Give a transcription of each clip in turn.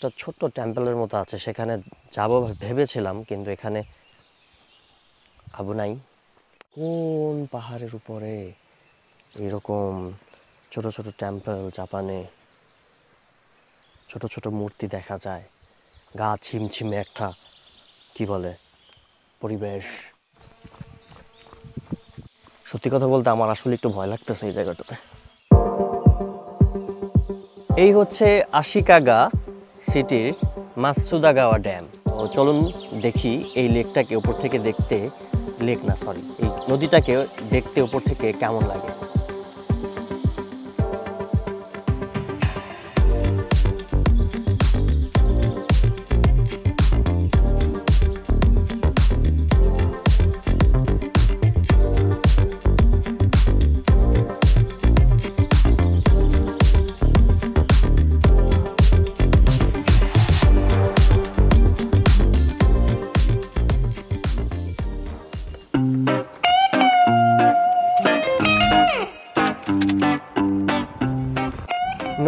একটা ছোট্ট টেম্পলের মতো আছে, সেখানে যাব ভেবেছিলাম, কিন্তু এখানে আবু নাই। কোন পাহাড়ের উপরে এরকম ছোট ছোট টেম্পল, জাপানে ছোট ছোট মূর্তি দেখা যায়, গা ছিমছিমে একটা কি বলে পরিবেশ। সত্যি কথা বলতে আমার আসলে একটু ভয় লাগতেছে এই জায়গাটাতে। এই হচ্ছে আশিকাগা সিটির মাতসুদাগাওয়া ড্যাম। তো চলুন দেখি এই লেকটাকে উপর থেকে দেখতে, লেক না সরি, এই নদীটাকে দেখতে উপর থেকে কেমন লাগে।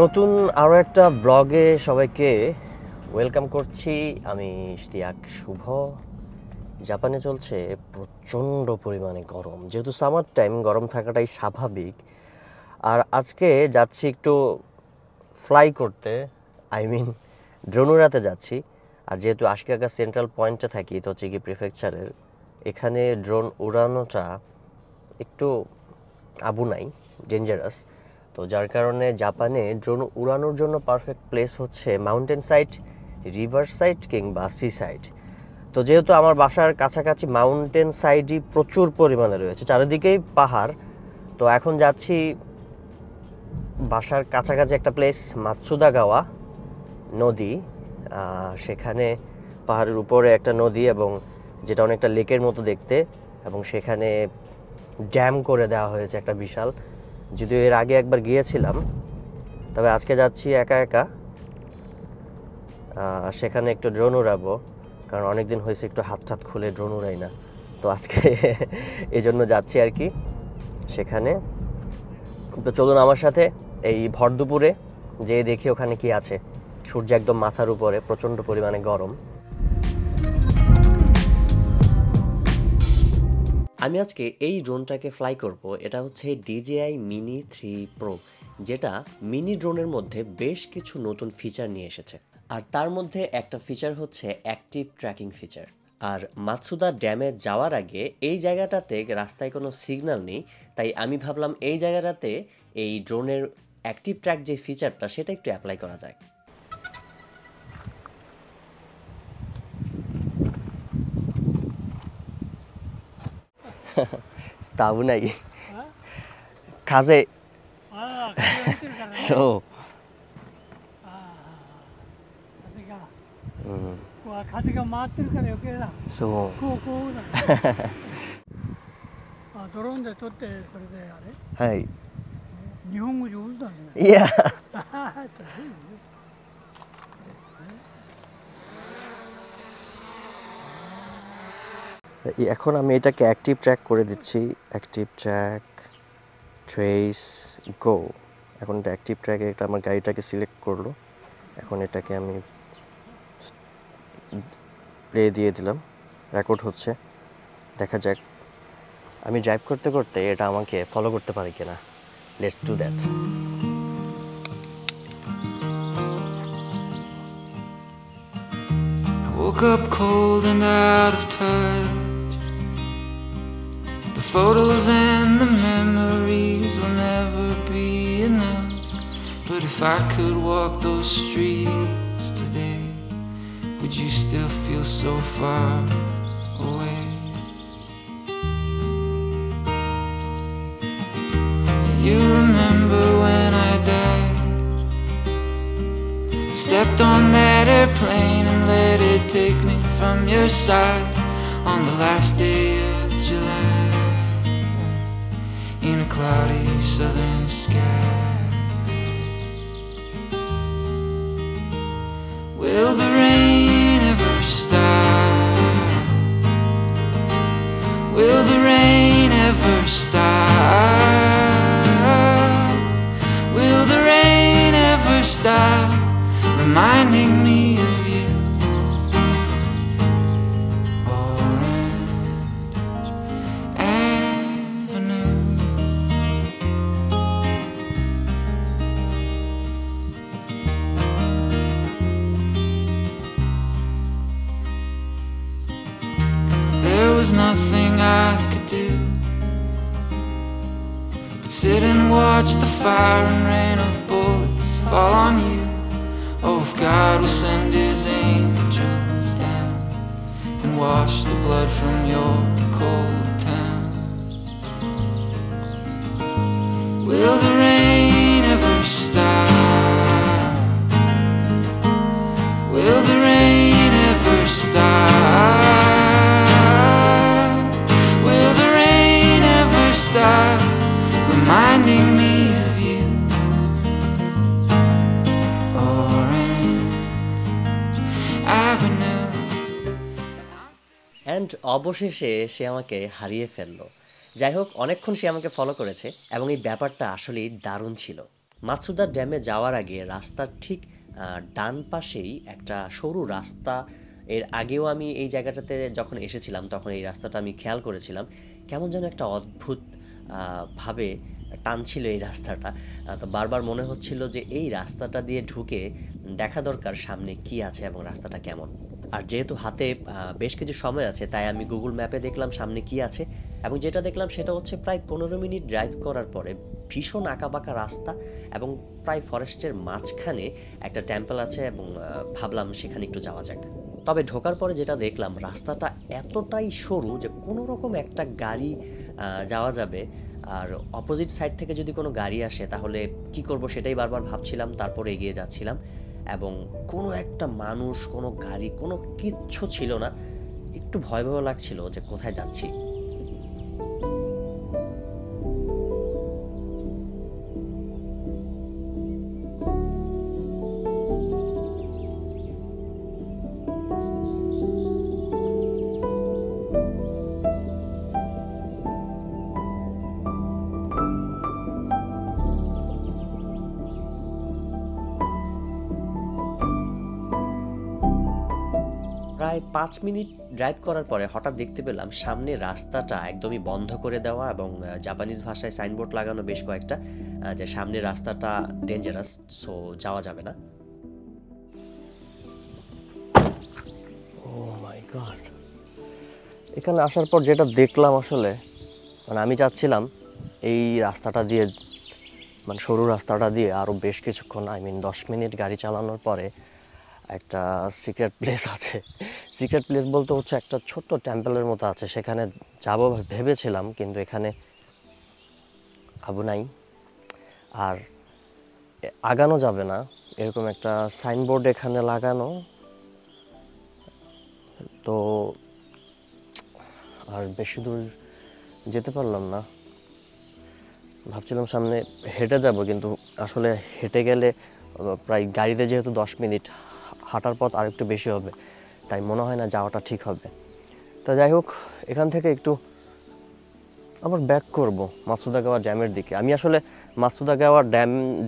নতুন আরও একটা ব্লগে সবাইকে ওয়েলকাম করছি। আমি ইশতিয়াক শুভ। জাপানে চলছে প্রচণ্ড পরিমাণে গরম, যেহেতু সামার টাইম, গরম থাকাটাই স্বাভাবিক। আর আজকে যাচ্ছি একটু ফ্লাই করতে, ড্রোন উড়াতে যাচ্ছি। আর যেহেতু আশিকাগা সেন্ট্রাল পয়েন্টে থাকি, তো হচ্ছে কি প্রিফেকচারের, এখানে ড্রোন উড়ানোটা একটু আবু নাই, ডেঞ্জারাস। তো যার কারণে জাপানে ড্রোন উড়ানোর জন্য পারফেক্ট প্লেস হচ্ছে মাউন্টেন সাইড, রিভার সাইড কিংবা সি সাইড। তো যেহেতু আমার বাসার কাছাকাছি মাউন্টেন সাইডই প্রচুর পরিমাণে রয়েছে, চারিদিকেই পাহাড়। তো এখন যাচ্ছি বাসার কাছাকাছি একটা প্লেস, মাতসুদাগাওয়া নদী। সেখানে পাহাড়ের উপরে একটা নদী, এবং যেটা অনেকটা লেকের মতো দেখতে, এবং সেখানে ড্যাম করে দেওয়া হয়েছে একটা বিশাল। যদিও এর আগে একবার গিয়েছিলাম, তবে আজকে যাচ্ছি একা একা। সেখানে একটু ড্রোন উড়াবো, কারণ অনেক দিন হয়েছে একটু হাত খুলে ড্রোন উড়াই না। তো আজকে এই জন্য যাচ্ছি আর কি সেখানে। তো চলুন আমার সাথে এই ভর দুপুরে যেয়ে দেখি ওখানে কি আছে। সূর্য একদম মাথার উপরে, প্রচণ্ড পরিমাণে গরম। আমি আজকে এই ড্রোনটাকে ফ্লাই করব। এটা হচ্ছে DJI Mini 3 Pro, যেটা মিনি ড্রোনের মধ্যে বেশ কিছু নতুন ফিচার নিয়ে এসেছে। আর তার মধ্যে একটা ফিচার হচ্ছে অ্যাক্টিভ ট্র্যাকিং ফিচার। আর মাতসুদা ড্যামে যাওয়ার আগে এই জায়গাটাতে রাস্তায় কোনো সিগন্যাল নেই, তাই আমি ভাবলাম এই জায়গাটাতে এই ড্রোনের অ্যাক্টিভ ট্র্যাক যে ফিচারটা, সেটা একটু অ্যাপ্লাই করা যায়। তাবু নাই কাজেそう風が回ってるから余計だ。そうこうだ。ドローンで撮ってそれであれ？はい。日本語上手だね。いや。এখন আমি এটাকে অ্যাক্টিভ ট্র্যাক করে দিচ্ছি। অ্যাক্টিভ ট্র্যাক, ট্রেস, গো। এখন এটা অ্যাক্টিভ ট্র্যাকে এটা আমার গাড়িটাকে সিলেক্ট করলো। এখন এটাকে আমি প্লে দিয়ে দিলাম, রেকর্ড হচ্ছে। দেখা যাক আমি ড্রাইভ করতে করতে এটা আমাকে ফলো করতে পারি কিনা। Let's do that. Woke up cold and out of touch. The photos and the memories will never be enough. But if I could walk those streets today, would you still feel so far away? Do you remember when I died? Stepped on that airplane and let it take me from your side on the last day of July, in a cloudy southern sky. Will the rain ever stop? Will the rain ever stop? Will the rain ever stop? reminding me of you. Orange Avenue. There was nothing I could do but sit and watch the fire and rain of bullets fall on you. Oh, if God will send his angels down and wash the blood from your cold town. Will the rain ever stop? Will the rain ever stop? Will the rain ever stop reminding me of you? Orange Avenue. And অবশেষে সে আমাকে হারিয়ে ফেললো। যাই হোক, অনেকক্ষণ সে আমাকে follow করেছে এবং এই ব্যাপারটা আসলেই দারুণ ছিল। মাতসুদা ড্যামে যাওয়ার আগে রাস্তার ঠিক ডান পাশেই একটা সরু রাস্তা, এর আগেও আমি এই জায়গাটাতে যখন এসেছিলাম তখন এই রাস্তাটা আমি খেয়াল করেছিলাম। কেমন যেন একটা অদ্ভুত ভাবে টানছিল এই রাস্তাটা। তো বারবার মনে হচ্ছিল যে এই রাস্তাটা দিয়ে ঢুকে দেখা দরকার সামনে কি আছে এবং রাস্তাটা কেমন। আর যেহেতু হাতে বেশ কিছু সময় আছে, তাই আমি গুগল ম্যাপে দেখলাম সামনে কি আছে, এবং যেটা দেখলাম সেটা হচ্ছে প্রায় 15 মিনিট ড্রাইভ করার পরে ভীষণ আঁকাবাঁকা রাস্তা এবং প্রায় ফরেস্টের মাঝখানে একটা টেম্পল আছে, এবং ভাবলাম সেখানে একটু যাওয়া যাক। তবে ঢোকার পরে যেটা দেখলাম, রাস্তাটা এতটাই সরু যে কোনো রকম একটা গাড়ি যাওয়া যাবে, আর অপোজিট সাইড থেকে যদি কোনো গাড়ি আসে তাহলে কি করব সেটাই বারবার ভাবছিলাম। তারপরে এগিয়ে যাচ্ছিলাম এবং কোনো একটা মানুষ, কোনো গাড়ি, কোনো কিচ্ছু ছিল না। একটু ভয় ভয় লাগছিল যে কোথায় যাচ্ছি। প্রায় 5 মিনিট ড্রাইভ করার পরে হঠাৎ দেখতে পেলাম সামনে রাস্তাটা একদমই বন্ধ করে দেওয়া, এবং জাপানিজ ভাষায় সাইনবোর্ড লাগানো বেশ কয়েকটা যে সামনে রাস্তাটা ডেঞ্জারাস, সো যাওয়া যাবে না। ও মাই গড, এখানে আসার পর যেটা দেখলাম আসলে, মানে আমি চাচ্ছিলাম এই রাস্তাটা দিয়ে, মানে সরু রাস্তাটা দিয়ে আরও বেশ কিছুক্ষণ, 10 মিনিট গাড়ি চালানোর পরে একটা সিক্রেট প্লেস আছে। সিক্রেট প্লেস বলতে হচ্ছে একটা ছোট্ট টেম্পলের মতো আছে, সেখানে যাব ভেবেছিলাম, কিন্তু এখানে আবু নাই আর আগানো যাবে না, এরকম একটা সাইনবোর্ড এখানে লাগানো। তো আর বেশি দূর যেতে পারলাম না। ভাবছিলাম সামনে হেঁটে যাব, কিন্তু আসলে হেঁটে গেলে প্রায় গাড়িতে যেহেতু 10 মিনিট, হাঁটার পথ আর একটু বেশি হবে, তাই মনে হয় না যাওয়াটা ঠিক হবে। তো যাই হোক, এখান থেকে একটু আবার ব্যাক করব মাতসুদাগাওয়া ড্যামের দিকে। আমি আসলে মাতসুদাগাওয়া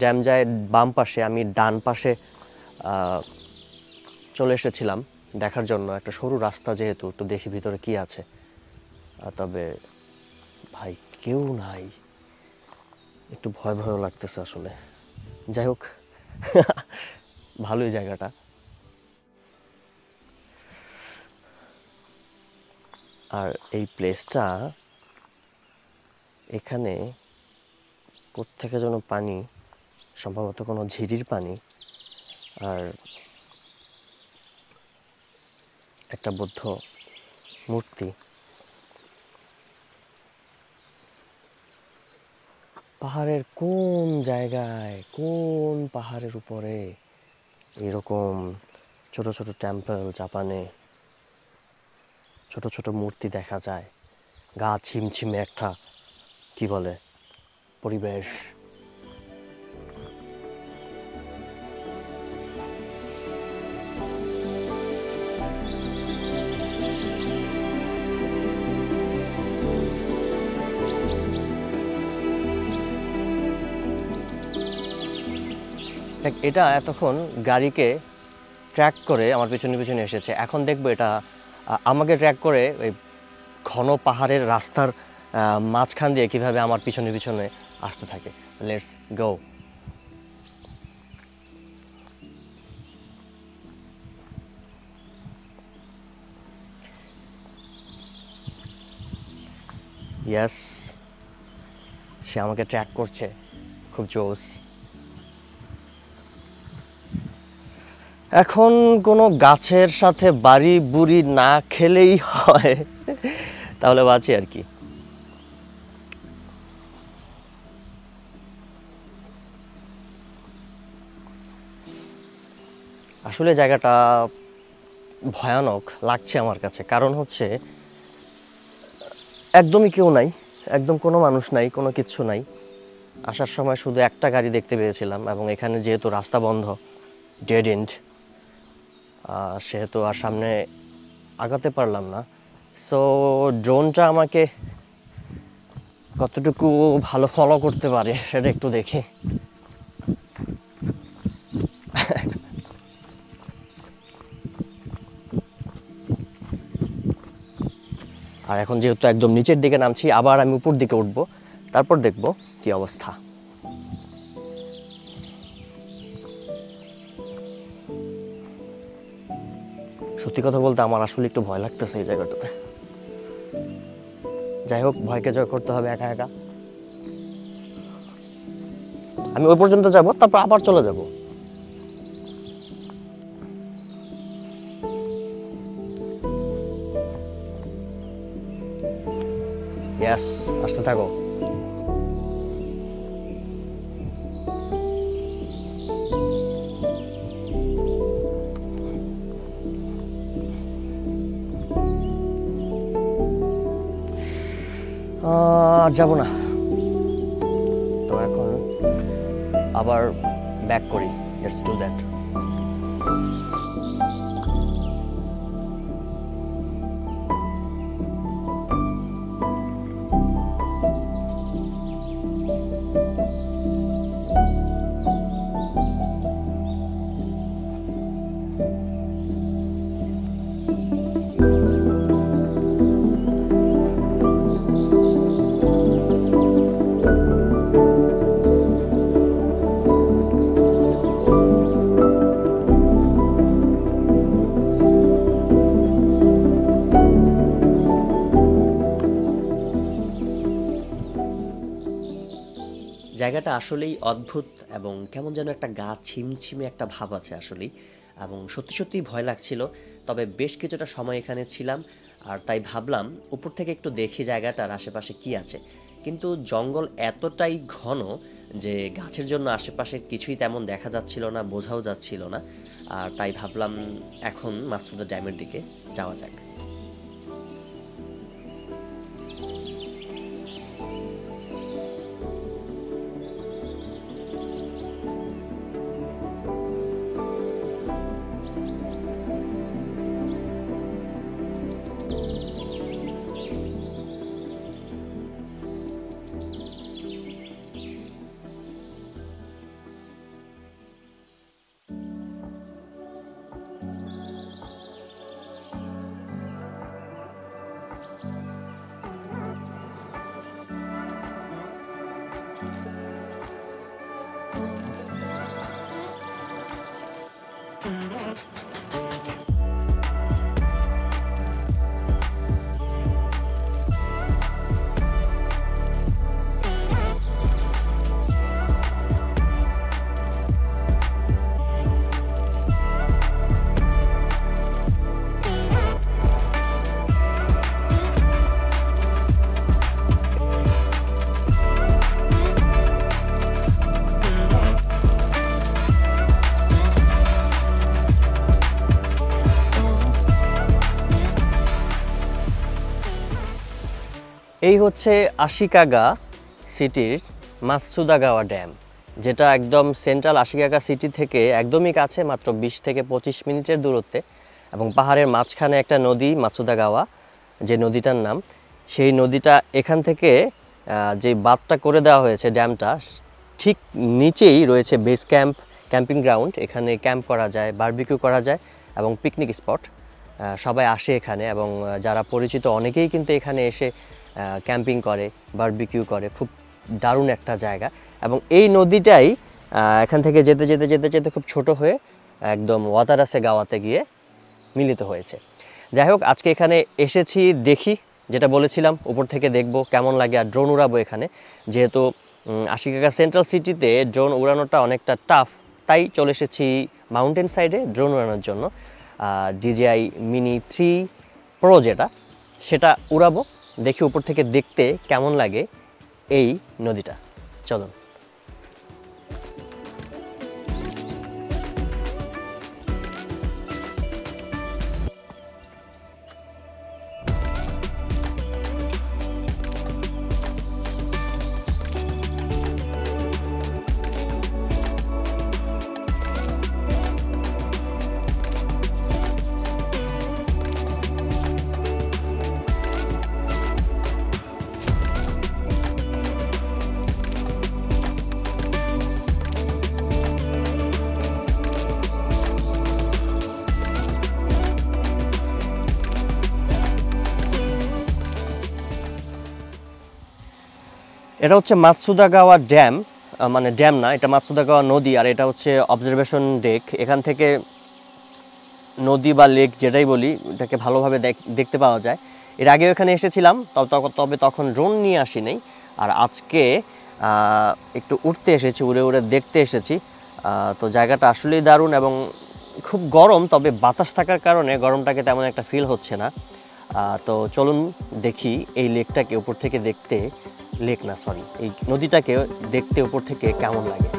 ড্যাম যায় বাম পাশে, আমি ডান পাশে চলে এসেছিলাম দেখার জন্য। একটা সরু রাস্তা যেহেতু, একটু দেখি ভিতরে কি আছে। তবে ভাই কেউ নাই, একটু ভয় ভয় লাগতেছে আসলে। যাই হোক, ভালোই জায়গাটা। আর এই প্লেসটা, এখানে কোত্থেকে যেন পানি, সম্ভবত কোনো ঝিরির পানি, আর একটা বৌদ্ধ মূর্তি। পাহাড়ের কোন জায়গায়, কোন পাহাড়ের উপরে এরকম ছোট ছোট টেম্পল, জাপানে ছোট ছোট মূর্তি দেখা যায়। গা ছিমছিমে একটা কি বলে পরিবেশ। এটা এতক্ষণ গাড়িকে ট্র্যাক করে আমার পিছনে পিছনে এসেছে। এখন দেখবো এটা আমাকে ট্র্যাক করে ওই ঘন পাহাড়ের রাস্তার মাঝখান দিয়ে কীভাবে আমার পিছনে পিছনে আসতে থাকে। Let's go. ইয়েস, সে আমাকে ট্র্যাক করছে, খুব জোস। এখন কোনো গাছের সাথে বাড়ি বুড়ি না খেলেই হয়, তাহলে বাঁচি আর কি। আসলে জায়গাটা ভয়ানক লাগছে আমার কাছে, কারণ হচ্ছে একদমই কেউ নাই, একদম কোনো মানুষ নাই, কোনো কিচ্ছু নাই। আসার সময় শুধু একটা গাড়ি দেখতে পেয়েছিলাম, এবং এখানে যেহেতু রাস্তা বন্ধ, ডেড এন্ড, সেহেতু আর সামনে আগাতে পারলাম না। সো ড্রোনটা আমাকে কতটুকু ভালো ফলো করতে পারে সেটা একটু দেখি। আর এখন যেহেতু একদম নিচের দিকে নামছি, আবার আমি উপর দিকে উঠবো, তারপর দেখব কি অবস্থা। সত্যি কথা বলতে আমার আসলে একটু ভয় লাগতেছে এই জায়গাটাতে। যাই হোক, ভয়কে জয় করতে হবে একা একা। আমি ওই পর্যন্ত যাব, তারপর আবার চলে যাব। ইয়েস, আসতে থাকো। আর যাব না তো, এখন আবার ব্যাক করি। Let's do that. জায়গাটা আসলেই অদ্ভুত, এবং কেমন যেন একটা গা ছিমছিমে একটা ভাব আছে আসলেই, এবং সত্যি সত্যিই ভয় লাগছিল। তবে বেশ কিছুটা সময় এখানে ছিলাম, আর তাই ভাবলাম উপর থেকে একটু দেখি জায়গাটার আশেপাশে কি আছে। কিন্তু জঙ্গল এতটাই ঘন যে গাছের জন্য আশেপাশে কিছুই তেমন দেখা যাচ্ছিল না, বোঝাও যাচ্ছিল না। আর তাই ভাবলাম এখন মাছুদা ড্যামের দিকে যাওয়া যাক। এই হচ্ছে আশিকাগা সিটির মাতসুদাগাওয়া ড্যাম, যেটা একদম সেন্ট্রাল আশিকাগা সিটি থেকে একদমই কাছে, মাত্র 20 থেকে 25 মিনিটের দূরত্বে। এবং পাহাড়ের মাঝখানে একটা নদী মাতসুদাগাওয়া, যে নদীটার নাম, সেই নদীটা এখান থেকে যে বাঁধটা করে দেওয়া হয়েছে ড্যামটা, ঠিক নিচেই রয়েছে বেস ক্যাম্প ক্যাম্পিং গ্রাউন্ড, এখানে ক্যাম্প করা যায়, বারবিকিউ করা যায় এবং পিকনিক স্পট। সবাই আসে এখানে এবং যারা পরিচিত অনেকেই কিন্তু এখানে এসে ক্যাম্পিং করে, বারবিকিউ করে। খুব দারুণ একটা জায়গা এবং এই নদীটাই এখান থেকে যেতে যেতে যেতে যেতে খুব ছোট হয়ে একদম ওয়াতারাসে গাওয়াতে গিয়ে মিলিত হয়েছে। যাই হোক, আজকে এখানে এসেছি, দেখি, যেটা বলেছিলাম উপর থেকে দেখব কেমন লাগে, আর ড্রোন উড়াবো এখানে। যেহেতু আশিকাগা সেন্ট্রাল সিটিতে ড্রোন উড়ানোটা অনেকটা টাফ, তাই চলে এসেছি মাউন্টেন সাইডে ড্রোন উড়ানোর জন্য। DJI Mini 3 Pro যেটা, সেটা উড়াবো, দেখি উপর থেকে দেখতে কেমন লাগে এই নদীটা। চলুন। এটা হচ্ছে মাতসুদাগাওয়া ড্যাম, মানে ড্যাম না, এটা মাতসুদাগাওয়া নদী, আর এটা হচ্ছে অবজারভেশন ডেক। এখান থেকে নদী বা লেক যেটাই বলি, এটাকে ভালোভাবে দেখতে পাওয়া যায়। এর আগেও এখানে এসেছিলাম, তবে তখন ড্রোন নিয়ে আসি নাই। আর আজকে একটু উঠতে এসেছি, উড়ে উড়ে দেখতে এসেছি। তো জায়গাটা আসলেই দারুণ এবং খুব গরম, তবে বাতাস থাকার কারণে গরমটাকে তেমন একটা ফিল হচ্ছে না। তো চলুন দেখি এই লেকটাকে উপর থেকে দেখতে, লেক না সরি, এই নদীটাকে দেখতে উপর থেকে কেমন লাগে।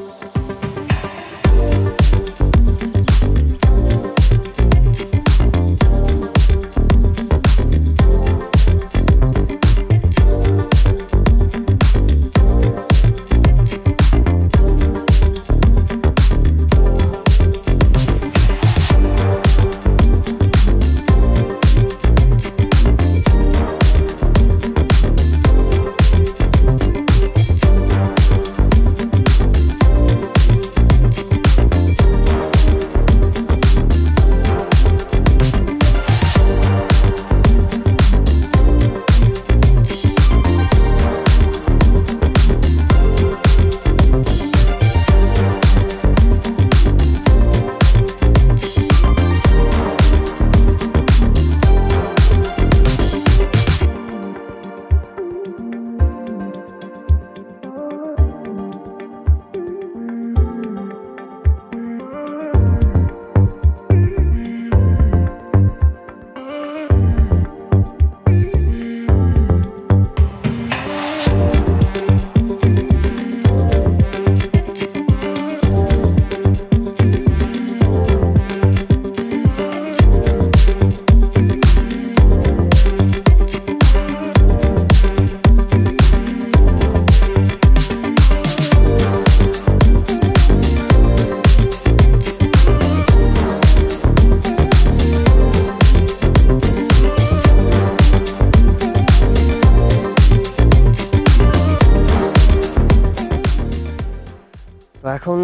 এখন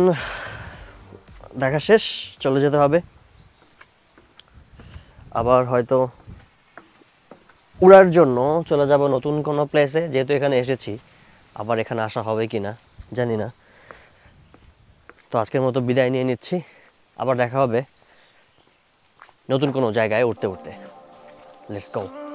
দেখা শেষ, চলে যেতে হবে আবার, হয়তো উড়ার জন্য চলে যাব নতুন কোনো প্লেসে। যেহেতু এখানে এসেছি, আবার এখানে আসা হবে কি না জানি না। তো আজকের মতো বিদায় নিয়ে নিচ্ছি, আবার দেখা হবে নতুন কোনো জায়গায় উঠতে উঠতে। Let's go.